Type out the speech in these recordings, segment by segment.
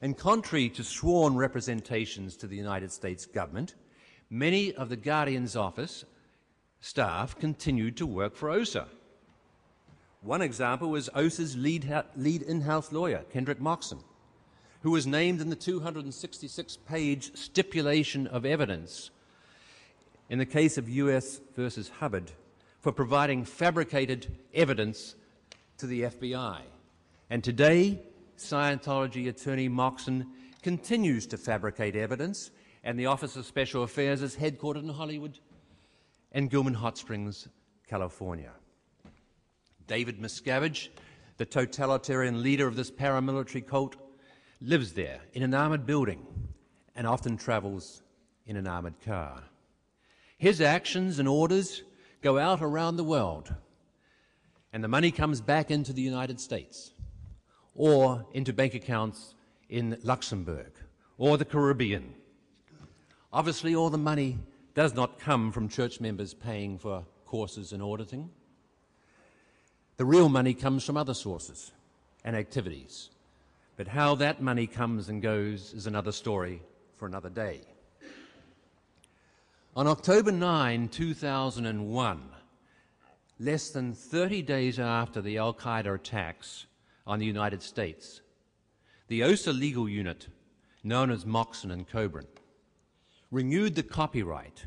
And contrary to sworn representations to the United States government, many of the Guardian's office staff continued to work for OSA. One example was OSA's lead in-house lawyer, Kendrick Moxon, who was named in the 266-page stipulation of evidence in the case of U.S. versus Hubbard for providing fabricated evidence to the FBI. And today, Scientology attorney Moxon continues to fabricate evidence, and the Office of Special Affairs is headquartered in Hollywood and Gilman Hot Springs, California. David Miscavige, the totalitarian leader of this paramilitary cult, lives there in an armored building and often travels in an armored car. His actions and orders go out around the world, and the money comes back into the United States or into bank accounts in Luxembourg or the Caribbean. Obviously, all the money does not come from church members paying for courses in auditing. The real money comes from other sources and activities. But how that money comes and goes is another story for another day. On October 9, 2001, less than 30 days after the Al-Qaeda attacks on the United States, the OSA legal unit, known as Moxon and Coburn, renewed the copyright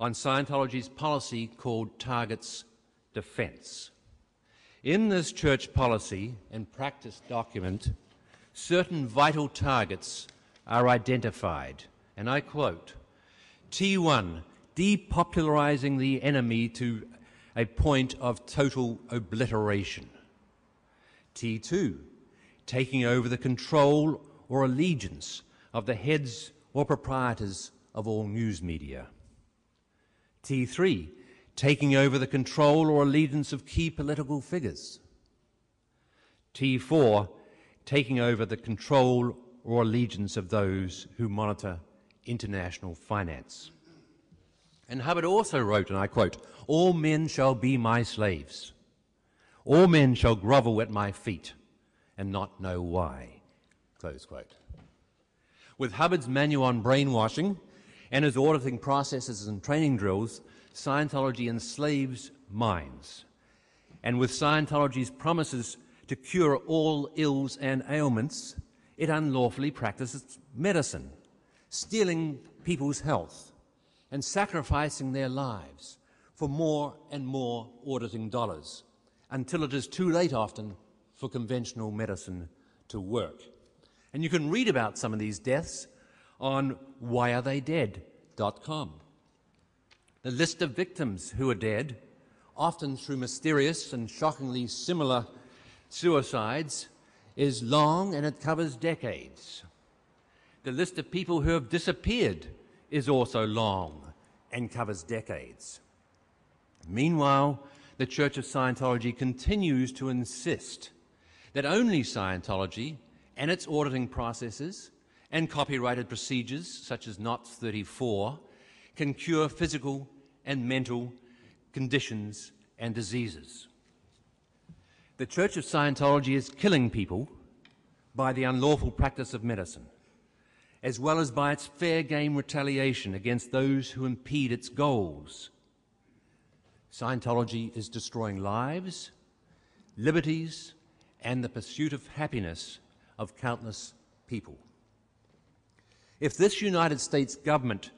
on Scientology's policy called Targets Defense. In this church policy and practice document, certain vital targets are identified, and I quote, T1, depopularizing the enemy to a point of total obliteration. T2, taking over the control or allegiance of the heads or proprietors of all news media. T3, taking over the control or allegiance of key political figures. T4, taking over the control or allegiance of those who monitor international finance. And Hubbard also wrote, and I quote, all men shall be my slaves. All men shall grovel at my feet and not know why, close quote. With Hubbard's manual on brainwashing and his auditing processes and training drills, Scientology enslaves minds. And with Scientology's promises to cure all ills and ailments, it unlawfully practices medicine, stealing people's health and sacrificing their lives for more and more auditing dollars, until it is too late often for conventional medicine to work. And you can read about some of these deaths on whyaretheydead.com. The list of victims who are dead, often through mysterious and shockingly similar suicides, is long and it covers decades. The list of people who have disappeared is also long and covers decades. Meanwhile, the Church of Scientology continues to insist that only Scientology and its auditing processes and copyrighted procedures, such as NOTS 34, can cure physical and mental conditions and diseases. The Church of Scientology is killing people by the unlawful practice of medicine, as well as by its fair game retaliation against those who impede its goals. Scientology is destroying lives, liberties, and the pursuit of happiness of countless people. If this United States government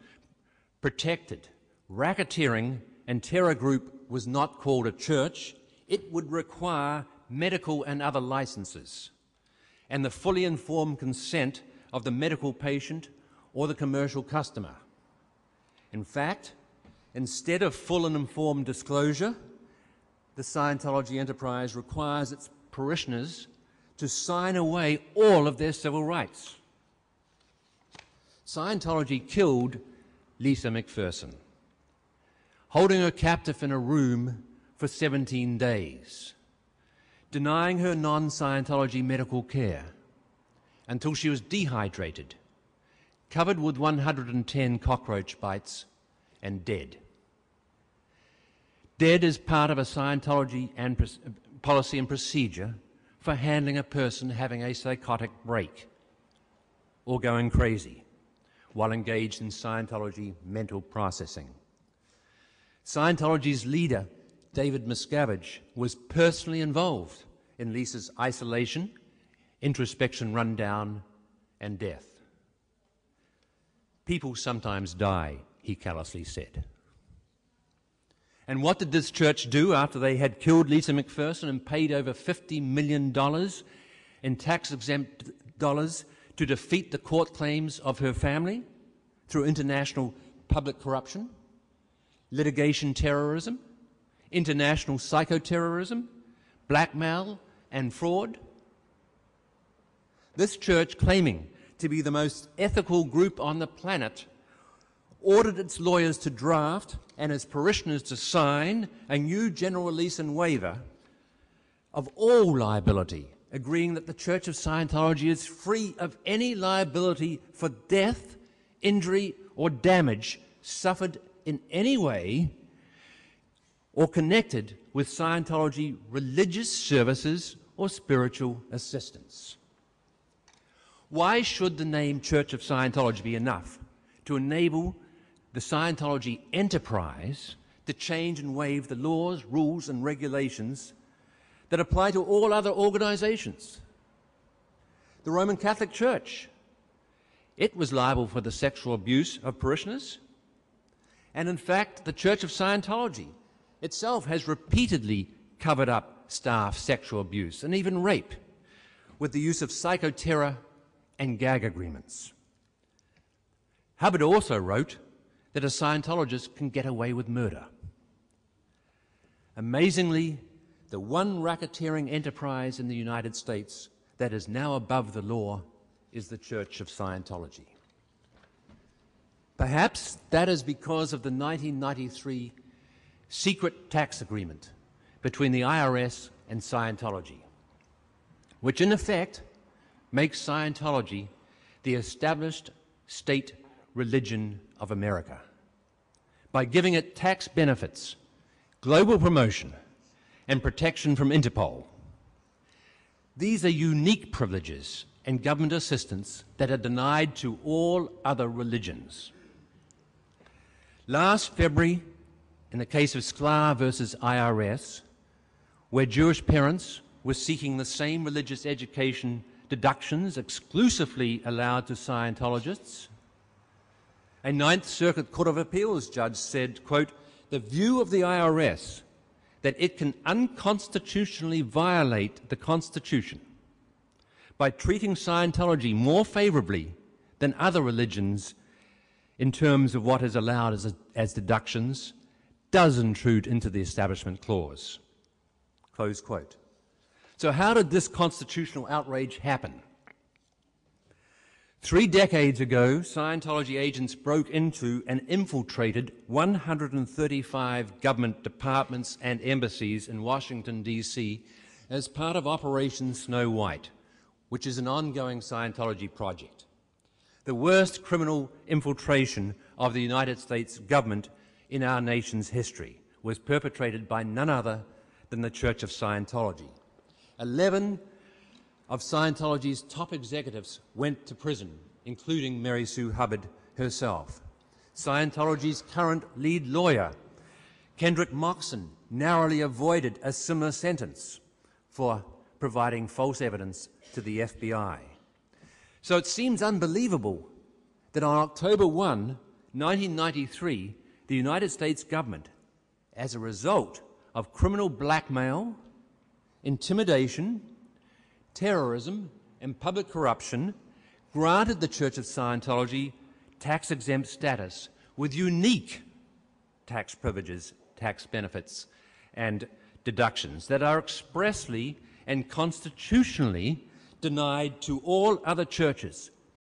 protected racketeering and terror group was not called a church, it would require medical and other licenses and the fully informed consent of the medical patient or the commercial customer. In fact, instead of full and informed disclosure, the Scientology enterprise requires its parishioners to sign away all of their civil rights. Scientology killed Lisa McPherson, holding her captive in a room for 17 days, denying her non-Scientology medical care until she was dehydrated, covered with 110 cockroach bites, and dead. Dead as part of a Scientology policy and procedure for handling a person having a psychotic break. or going crazy while engaged in Scientology mental processing. Scientology's leader, David Miscavige, was personally involved in Lisa's isolation, introspection rundown, and death. People sometimes die, he callously said. And what did this church do after they had killed Lisa McPherson and paid over $50 million in tax-exempt dollars to defeat the court claims of her family through international public corruption, litigation terrorism, international psychoterrorism, blackmail, and fraud? This church, claiming to be the most ethical group on the planet, ordered its lawyers to draft and its parishioners to sign a new general release and waiver of all liability, agreeing that the Church of Scientology is free of any liability for death, injury, or damage suffered in any way or connected with Scientology religious services or spiritual assistance. Why should the name Church of Scientology be enough to enable the Scientology enterprise to change and waive the laws, rules, and regulations that apply to all other organizations? The Roman Catholic Church, it was liable for the sexual abuse of parishioners. And in fact, the Church of Scientology itself has repeatedly covered up staff sexual abuse and even rape with the use of psychoterror and gag agreements. Hubbard also wrote that a Scientologist can get away with murder. Amazingly, the one racketeering enterprise in the United States that is now above the law is the Church of Scientology. Perhaps that is because of the 1993 secret tax agreement between the I.R.S. and Scientology, which in effect makes Scientology the established state religion of America by giving it tax benefits, global promotion, and protection from Interpol. These are unique privileges and government assistance that are denied to all other religions. Last February, in the case of Sklar versus I.R.S., where Jewish parents were seeking the same religious education deductions exclusively allowed to Scientologists, a Ninth Circuit Court of Appeals judge said, quote, "The view of the I.R.S. that it can unconstitutionally violate the Constitution by treating Scientology more favorably than other religions in terms of what is allowed as deductions does intrude into the Establishment Clause." Close quote. So how did this constitutional outrage happen? 3 decades ago, Scientology agents broke into and infiltrated 135 government departments and embassies in Washington, D.C. as part of Operation Snow White, which is an ongoing Scientology project. The worst criminal infiltration of the United States government in our nation's history was perpetrated by none other than the Church of Scientology. 11 of Scientology's top executives went to prison, including Mary Sue Hubbard herself. Scientology's current lead lawyer, Kendrick Moxon, narrowly avoided a similar sentence for providing false evidence to the FBI. So it seems unbelievable that on October 1, 1993, the United States government, as a result of criminal blackmail, intimidation, terrorism, and public corruption, granted the Church of Scientology tax-exempt status with unique tax privileges, tax benefits, and deductions that are expressly and constitutionally denied to all other churches,